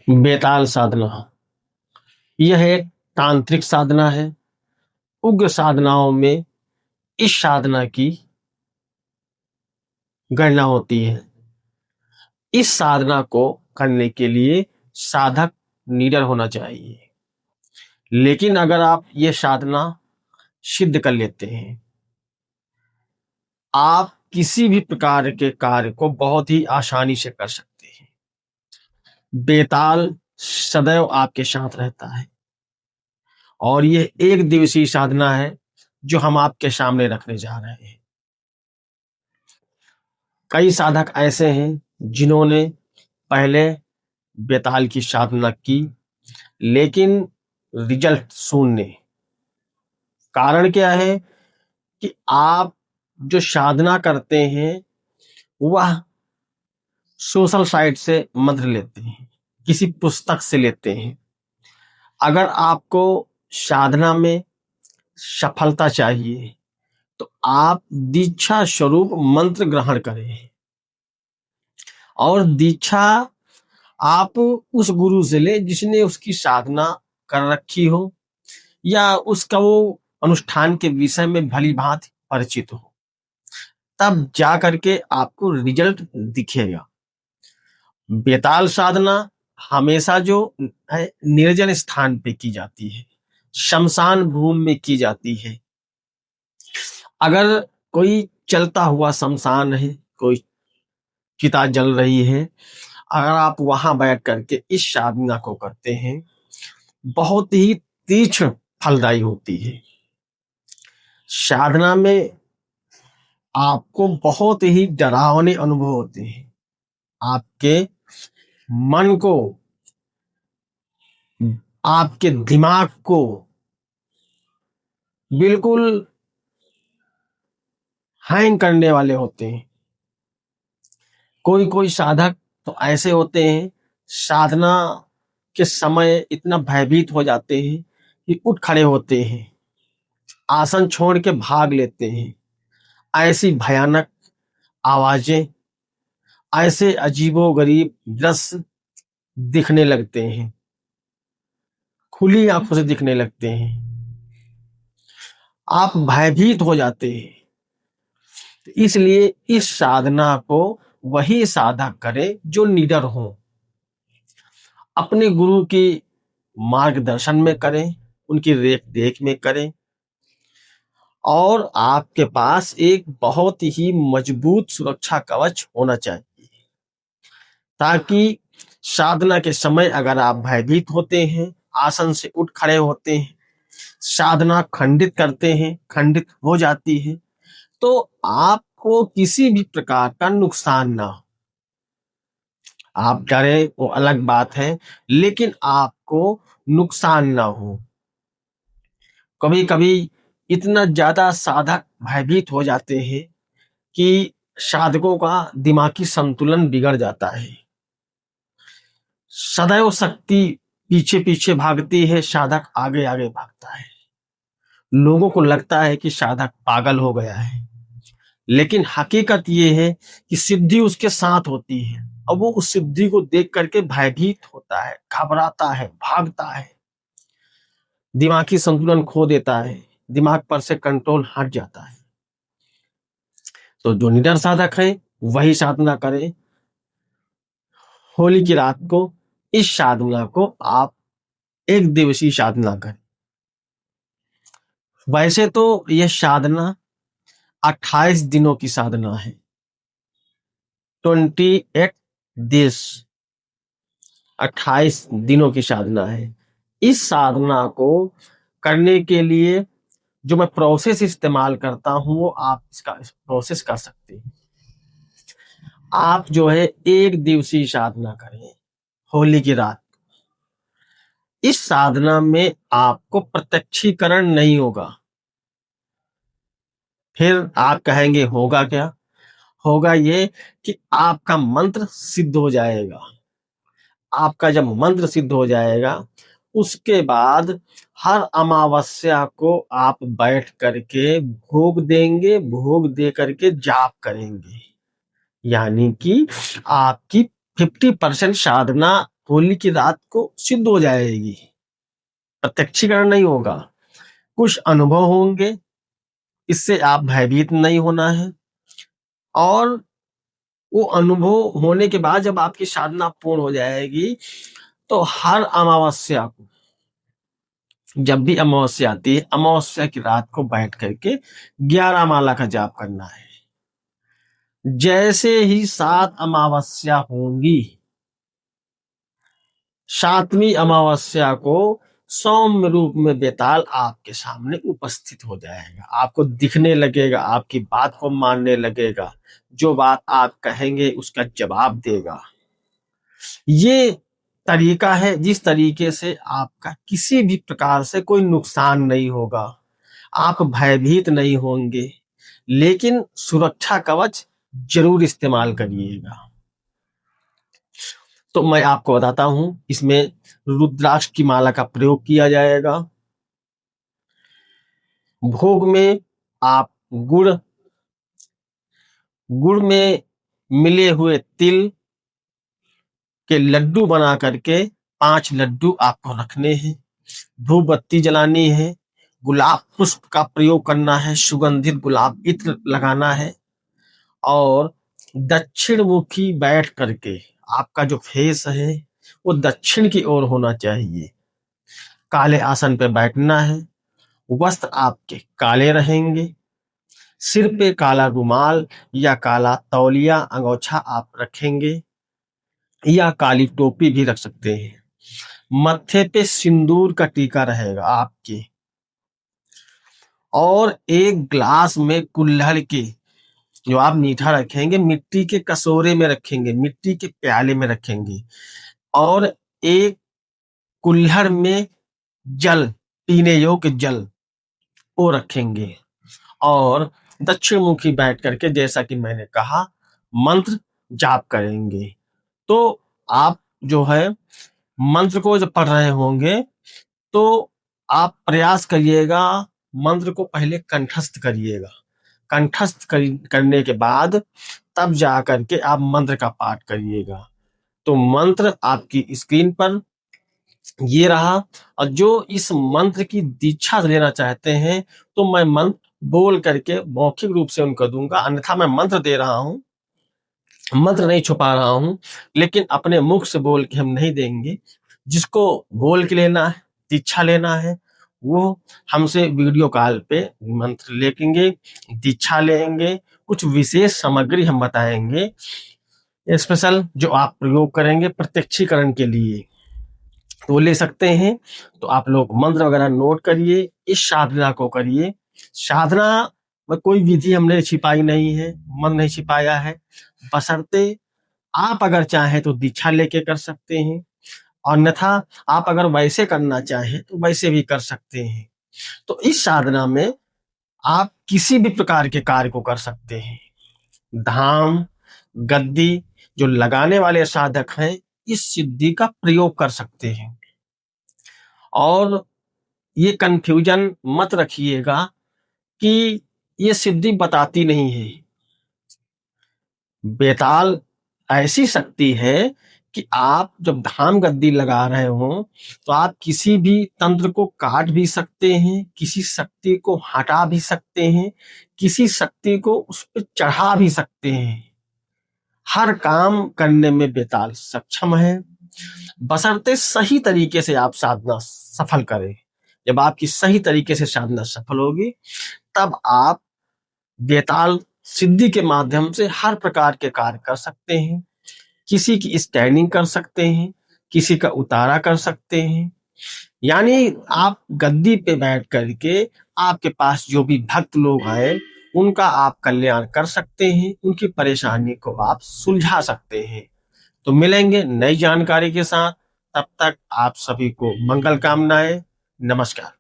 बेताल साधना यह एक तांत्रिक साधना है। उग्र साधनाओं में इस साधना की गणना होती है। इस साधना को करने के लिए साधक निडर होना चाहिए। लेकिन अगर आप ये साधना सिद्ध कर लेते हैं, आप किसी भी प्रकार के कार्य को बहुत ही आसानी से कर सकते हैं। बेताल सदैव आपके साथ रहता है और यह एक दिवसीय साधना है जो हम आपके सामने रखने जा रहे हैं। कई साधक ऐसे हैं जिन्होंने पहले बेताल की साधना की, लेकिन रिजल्ट शून्य। कारण क्या है कि आप जो साधना करते हैं वह सोशल साइट से मंत्र लेते हैं, किसी पुस्तक से लेते हैं। अगर आपको साधना में सफलता चाहिए तो आप दीक्षा स्वरूप मंत्र ग्रहण करें और दीक्षा आप उस गुरु से ले जिसने उसकी साधना कर रखी हो या उसका वो अनुष्ठान के विषय में भली भांति परिचित हो, तब जा करके आपको रिजल्ट दिखेगा। बेताल साधना हमेशा जो है निर्जन स्थान पे की जाती है, शमशान भूमि में की जाती है। अगर कोई चलता हुआ शमशान है, कोई चिता जल रही है, अगर आप वहां बैठ करके इस साधना को करते हैं, बहुत ही तीक्ष्ण फलदायी होती है। साधना में आपको बहुत ही डरावने अनुभव होते हैं। आपके मन को, आपके दिमाग को बिल्कुल हैंग करने वाले होते हैं। कोई कोई साधक तो ऐसे होते हैं, साधना के समय इतना भयभीत हो जाते हैं कि उठ खड़े होते हैं, आसन छोड़ के भाग लेते हैं। ऐसी भयानक आवाजें, ऐसे अजीबोगरीब दृश्य दिखने लगते हैं, खुली आंखों से दिखने लगते हैं। आप भयभीत हो जाते हैं। इसलिए इस साधना को वही साधक करे जो निडर हो, अपने गुरु की मार्गदर्शन में करें, उनकी रेख देख में करें और आपके पास एक बहुत ही मजबूत सुरक्षा कवच होना चाहिए, ताकि साधना के समय अगर आप भयभीत होते हैं, आसन से उठ खड़े होते हैं, साधना खंडित करते हैं, खंडित हो जाती है, तो आपको किसी भी प्रकार का नुकसान ना हो। आप डरे वो अलग बात है, लेकिन आपको नुकसान ना हो। कभी कभी इतना ज्यादा साधक भयभीत हो जाते हैं कि साधकों का दिमागी संतुलन बिगड़ जाता है। सदैव शक्ति पीछे पीछे भागती है, साधक आगे आगे भागता है। लोगों को लगता है कि साधक पागल हो गया है, लेकिन हकीकत ये है कि सिद्धि उसके साथ होती है और वो उस सिद्धि को देख करके भयभीत होता है, घबराता है, भागता है, दिमागी संतुलन खो देता है, दिमाग पर से कंट्रोल हट जाता है। तो जो निडर साधक है वही साधना करें। होली की रात को इस साधना को आप एक दिवसीय साधना करें। वैसे तो यह साधना 28 दिनों की साधना है, 28 डेज, 28 दिनों की साधना है। इस साधना को करने के लिए जो मैं प्रोसेस इस्तेमाल करता हूं वो आप इसका प्रोसेस कर सकते हैं। आप जो है एक दिवसीय साधना करें होली की रात। इस साधना में आपको प्रत्यक्षीकरण नहीं होगा। फिर आप कहेंगे होगा क्या? होगा ये कि आपका मंत्र सिद्ध हो जाएगा। आपका जब मंत्र सिद्ध हो जाएगा, उसके बाद हर अमावस्या को आप बैठ करके भोग देंगे, भोग दे करके जाप करेंगे, यानी कि आपकी 50% साधना होली की रात को सिद्ध हो जाएगी, प्रत्यक्षीकरण नहीं होगा। कुछ अनुभव होंगे, इससे आप भयभीत नहीं होना है। और वो अनुभव होने के बाद जब आपकी साधना पूर्ण हो जाएगी, तो हर अमावस्या को, जब भी अमावस्या आती है, अमावस्या की रात को बैठ करके 11 माला का जाप करना है। जैसे ही 7 अमावस्या होंगी, 7वीं अमावस्या को सौम्य रूप में बेताल आपके सामने उपस्थित हो जाएगा, आपको दिखने लगेगा, आपकी बात को मानने लगेगा, जो बात आप कहेंगे उसका जवाब देगा। ये तरीका है जिस तरीके से आपका किसी भी प्रकार से कोई नुकसान नहीं होगा, आप भयभीत नहीं होंगे, लेकिन सुरक्षा कवच जरूर इस्तेमाल करिएगा। तो मैं आपको बताता हूं, इसमें रुद्राक्ष की माला का प्रयोग किया जाएगा। भोग में आप गुड़ में मिले हुए तिल के लड्डू बना करके 5 लड्डू आपको रखने हैं, धूप बत्ती जलानी है, गुलाब पुष्प का प्रयोग करना है, सुगंधित गुलाब इत्र लगाना है, और दक्षिण मुखी बैठ करके आपका जो फेस है वो दक्षिण की ओर होना चाहिए। काले आसन पे बैठना है, वस्त्र आपके काले रहेंगे, सिर पे काला रुमाल या काला तौलिया अंगोछा आप रखेंगे, या काली टोपी भी रख सकते हैं। मत्थे पे सिंदूर का टीका रहेगा आपके, और एक ग्लास में कुल्हड़ के जो आप मीठा रखेंगे, मिट्टी के कटोरे में रखेंगे, मिट्टी के प्याले में रखेंगे, और एक कुल्हड़ में जल, पीने योग्य जल वो रखेंगे, और दक्षिण मुखी बैठ करके जैसा कि मैंने कहा मंत्र जाप करेंगे। तो आप जो है मंत्र को जब पढ़ रहे होंगे, तो आप प्रयास करिएगा मंत्र को पहले कंठस्थ करिएगा, कंठस्थ करने के बाद तब जा करके आप मंत्र का पाठ करिएगा। तो मंत्र आपकी स्क्रीन पर ये रहा, और जो इस मंत्र की दीक्षा लेना चाहते हैं तो मैं मंत्र बोल करके मौखिक रूप से उनको दूंगा, अन्यथा मैं मंत्र दे रहा हूं, मंत्र नहीं छुपा रहा हूं, लेकिन अपने मुख से बोल के हम नहीं देंगे। जिसको बोल के लेना है, दीक्षा लेना है, वो हमसे वीडियो कॉल पे मंत्र लेंगे, दीक्षा लेंगे, कुछ विशेष सामग्री हम बताएंगे स्पेशल जो आप प्रयोग करेंगे प्रत्यक्षीकरण के लिए, तो वो ले सकते हैं। तो आप लोग मंत्र वगैरह नोट करिए, इस साधना को करिए। साधना में कोई विधि हमने छिपाई नहीं है, मन नहीं छिपाया है, बशर्ते आप अगर चाहें तो दीक्षा लेके कर सकते हैं, अन्यथा आप अगर वैसे करना चाहें तो वैसे भी कर सकते हैं। तो इस साधना में आप किसी भी प्रकार के कार्य को कर सकते हैं। धाम, गद्दी जो लगाने वाले साधक हैं, इस सिद्धि का प्रयोग कर सकते हैं। और ये कंफ्यूजन मत रखिएगा कि ये सिद्धि बताती नहीं है। बेताल ऐसी शक्ति है कि आप जब धाम गद्दी लगा रहे हो तो आप किसी भी तंत्र को काट भी सकते हैं, किसी शक्ति को हटा भी सकते हैं, किसी शक्ति को उस पर चढ़ा भी सकते हैं। हर काम करने में बेताल सक्षम है, बशर्ते सही तरीके से आप साधना सफल करें। जब आपकी सही तरीके से साधना सफल होगी, तब आप बेताल सिद्धि के माध्यम से हर प्रकार के कार्य कर सकते हैं। किसी की स्टैंडिंग कर सकते हैं, किसी का उतारा कर सकते हैं, यानी आप गद्दी पे बैठ करके आपके पास जो भी भक्त लोग आए उनका आप कल्याण कर सकते हैं, उनकी परेशानी को आप सुलझा सकते हैं। तो मिलेंगे नई जानकारी के साथ, तब तक आप सभी को मंगल कामनाएं। नमस्कार।